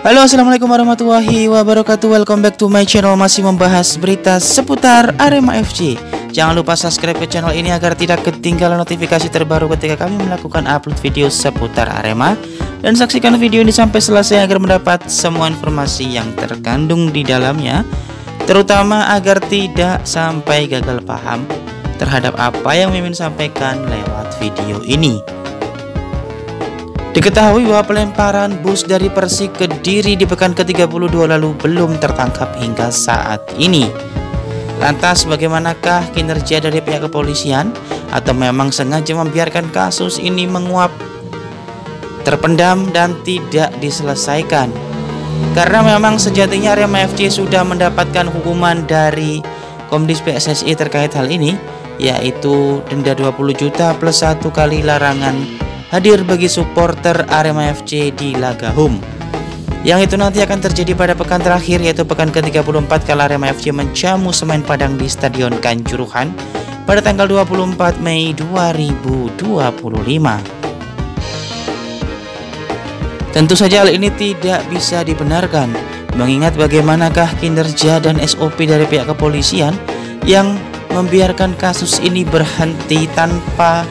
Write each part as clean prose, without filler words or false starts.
Halo, assalamualaikum warahmatullahi wabarakatuh. Welcome back to my channel. Masih membahas berita seputar Arema FC. Jangan lupa subscribe ke channel ini agar tidak ketinggalan notifikasi terbaru ketika kami melakukan upload video seputar Arema. Dan saksikan video ini sampai selesai agar mendapat semua informasi yang terkandung di dalamnya, terutama agar tidak sampai gagal paham terhadap apa yang Mimin sampaikan lewat video ini. Diketahui bahwa pelemparan bus dari Persik Kediri di pekan ke-32 lalu belum tertangkap hingga saat ini. Lantas bagaimanakah kinerja dari pihak kepolisian, atau memang sengaja membiarkan kasus ini menguap, terpendam dan tidak diselesaikan? Karena memang sejatinya Arema FC sudah mendapatkan hukuman dari Komdis PSSI terkait hal ini, yaitu denda 20 juta plus 1 kali larangan hadir bagi supporter Arema FC di laga home. Yang itu nanti akan terjadi pada pekan terakhir, yaitu pekan ke-34 kala Arema FC menjamu Semen Padang di Stadion Kanjuruhan pada tanggal 24 Mei 2025. Tentu saja hal ini tidak bisa dibenarkan, mengingat bagaimanakah kinerja dan SOP dari pihak kepolisian yang membiarkan kasus ini berhenti tanpa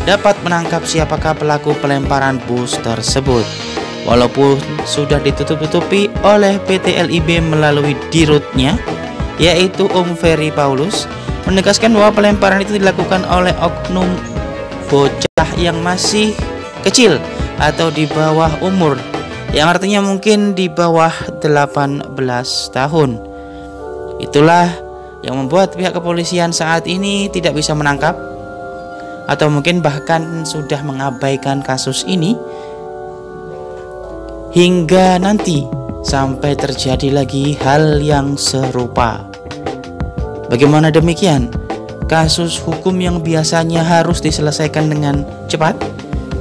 dapat menangkap siapakah pelaku pelemparan bus tersebut. Walaupun sudah ditutup-tutupi oleh PT LIB melalui dirutnya, yaitu Om Ferry Paulus, menegaskan bahwa pelemparan itu dilakukan oleh oknum bocah yang masih kecil atau di bawah umur, yang artinya mungkin di bawah 18 tahun. Itulah yang membuat pihak kepolisian saat ini tidak bisa menangkap, atau mungkin bahkan sudah mengabaikan kasus ini hingga nanti sampai terjadi lagi hal yang serupa. Bagaimana demikian? Kasus hukum yang biasanya harus diselesaikan dengan cepat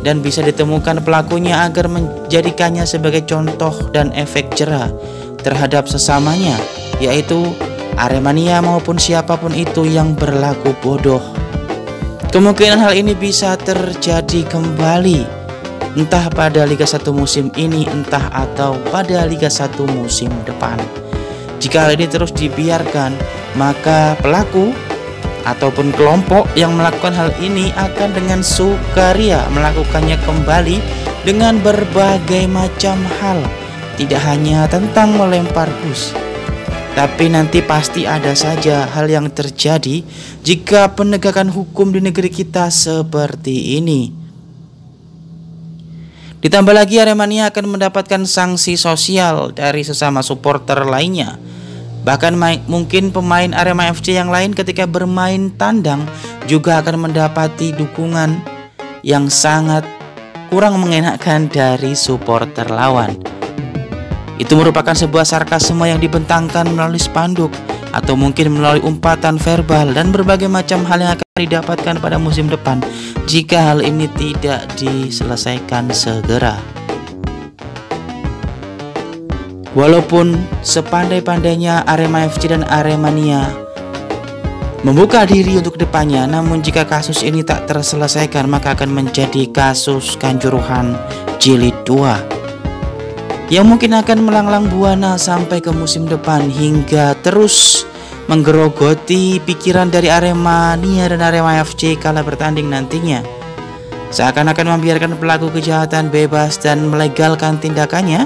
dan bisa ditemukan pelakunya agar menjadikannya sebagai contoh dan efek jera terhadap sesamanya, yaitu Aremania maupun siapapun itu yang berlaku bodoh. Kemungkinan hal ini bisa terjadi kembali, entah pada Liga 1 musim ini, entah atau pada Liga 1 musim depan. Jika hal ini terus dibiarkan, maka pelaku ataupun kelompok yang melakukan hal ini akan dengan sukaria melakukannya kembali dengan berbagai macam hal. Tidak hanya tentang melempar bus, tapi nanti pasti ada saja hal yang terjadi jika penegakan hukum di negeri kita seperti ini. Ditambah lagi Aremania akan mendapatkan sanksi sosial dari sesama supporter lainnya. Bahkan mungkin pemain Arema FC yang lain ketika bermain tandang juga akan mendapati dukungan yang sangat kurang mengenakan dari supporter lawan. Itu merupakan sebuah sarkasme yang dibentangkan melalui spanduk atau mungkin melalui umpatan verbal dan berbagai macam hal yang akan didapatkan pada musim depan jika hal ini tidak diselesaikan segera. Walaupun sepandai-pandainya Arema FC dan Aremania membuka diri untuk depannya, namun jika kasus ini tak terselesaikan maka akan menjadi kasus Kanjuruhan Jilid 2 yang mungkin akan melanglang buana sampai ke musim depan hingga terus menggerogoti pikiran dari Aremania dan Arema FC kala bertanding nantinya. Seakan-akan membiarkan pelaku kejahatan bebas dan melegalkan tindakannya,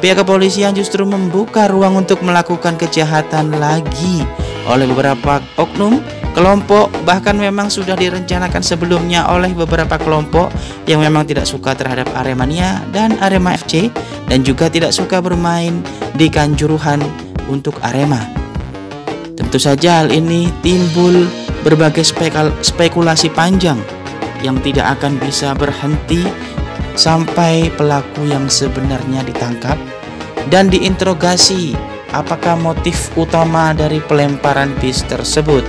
pihak kepolisian justru membuka ruang untuk melakukan kejahatan lagi oleh beberapa oknum, kelompok, bahkan memang sudah direncanakan sebelumnya oleh beberapa kelompok yang memang tidak suka terhadap Aremania dan Arema FC dan juga tidak suka bermain di Kanjuruhan untuk Arema. Tentu saja hal ini timbul berbagai spekulasi panjang yang tidak akan bisa berhenti sampai pelaku yang sebenarnya ditangkap dan diinterogasi apakah motif utama dari pelemparan bis tersebut.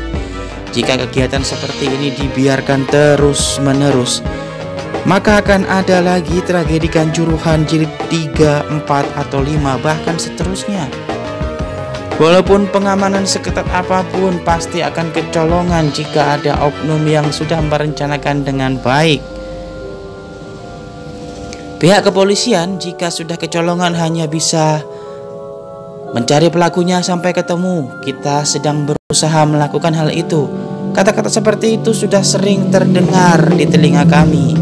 Jika kegiatan seperti ini dibiarkan terus-menerus, maka akan ada lagi tragedi Kanjuruhan jilid 3, 4, atau 5, bahkan seterusnya. Walaupun pengamanan seketat apapun, pasti akan kecolongan jika ada oknum yang sudah merencanakan dengan baik. Pihak kepolisian jika sudah kecolongan hanya bisa mencari pelakunya sampai ketemu. Kita sedang berusaha melakukan hal itu. Kata-kata seperti itu sudah sering terdengar di telinga kami.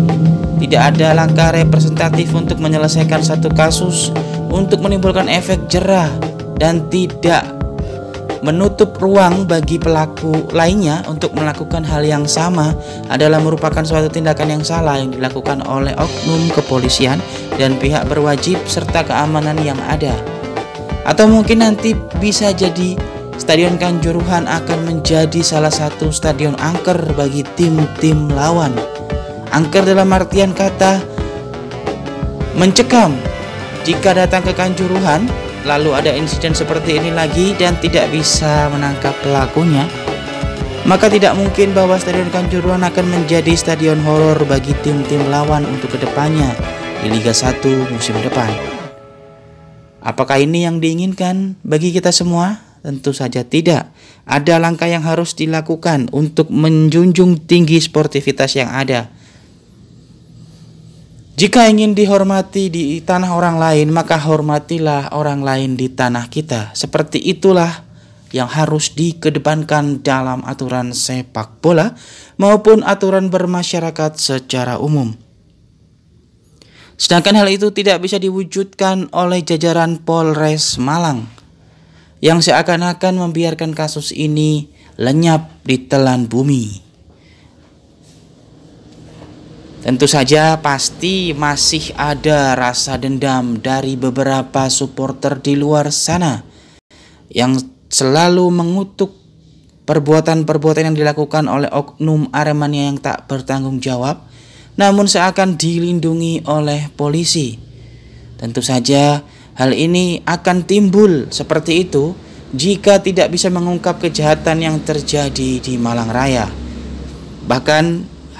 Tidak ada langkah representatif untuk menyelesaikan satu kasus, untuk menimbulkan efek jerah, dan tidak menutup ruang bagi pelaku lainnya untuk melakukan hal yang sama adalah merupakan suatu tindakan yang salah yang dilakukan oleh oknum kepolisian dan pihak berwajib serta keamanan yang ada. Atau mungkin nanti bisa jadi Stadion Kanjuruhan akan menjadi salah satu stadion angker bagi tim-tim lawan. Angker dalam artian kata mencekam. Jika datang ke Kanjuruhan lalu ada insiden seperti ini lagi dan tidak bisa menangkap pelakunya, maka tidak mungkin bahwa Stadion Kanjuruhan akan menjadi stadion horor bagi tim-tim lawan untuk kedepannya di Liga 1 musim depan. Apakah ini yang diinginkan bagi kita semua? Tentu saja tidak. Ada langkah yang harus dilakukan untuk menjunjung tinggi sportivitas yang ada. Jika ingin dihormati di tanah orang lain, maka hormatilah orang lain di tanah kita. Seperti itulah yang harus dikedepankan dalam aturan sepak bola maupun aturan bermasyarakat secara umum. Sedangkan hal itu tidak bisa diwujudkan oleh jajaran Polres Malang yang seakan-akan membiarkan kasus ini lenyap di telan bumi. Tentu saja pasti masih ada rasa dendam dari beberapa supporter di luar sana yang selalu mengutuk perbuatan-perbuatan yang dilakukan oleh oknum Aremania yang tak bertanggung jawab, namun seakan dilindungi oleh polisi. Tentu saja hal ini akan timbul seperti itu jika tidak bisa mengungkap kejahatan yang terjadi di Malang Raya. Bahkan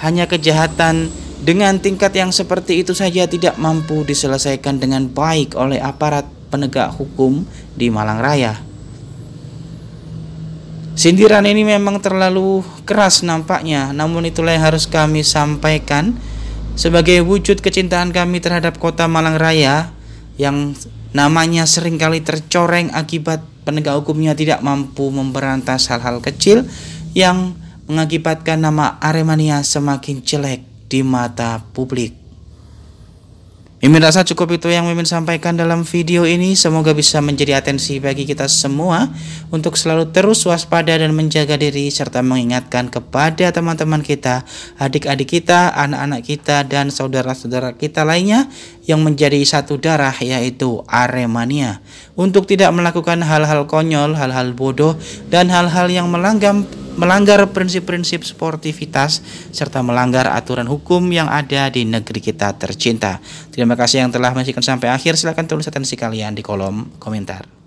hanya kejahatan dengan tingkat yang seperti itu saja tidak mampu diselesaikan dengan baik oleh aparat penegak hukum di Malang Raya. Sindiran ini memang terlalu keras nampaknya, namun itulah yang harus kami sampaikan sebagai wujud kecintaan kami terhadap kota Malang Raya yang namanya seringkali tercoreng akibat penegak hukumnya tidak mampu memberantas hal-hal kecil yang mengakibatkan nama Aremania semakin jelek di mata publik. Mimin rasa cukup itu yang Mimin sampaikan dalam video ini. Semoga bisa menjadi atensi bagi kita semua untuk selalu terus waspada dan menjaga diri, serta mengingatkan kepada teman-teman kita, adik-adik kita, anak-anak kita, dan saudara-saudara kita lainnya yang menjadi satu darah, yaitu Aremania, untuk tidak melakukan hal-hal konyol, hal-hal bodoh, dan hal-hal yang melanggar prinsip-prinsip sportivitas serta melanggar aturan hukum yang ada di negeri kita tercinta. Terima kasih yang telah menyaksikan sampai akhir. Silahkan tulis atensi kalian di kolom komentar.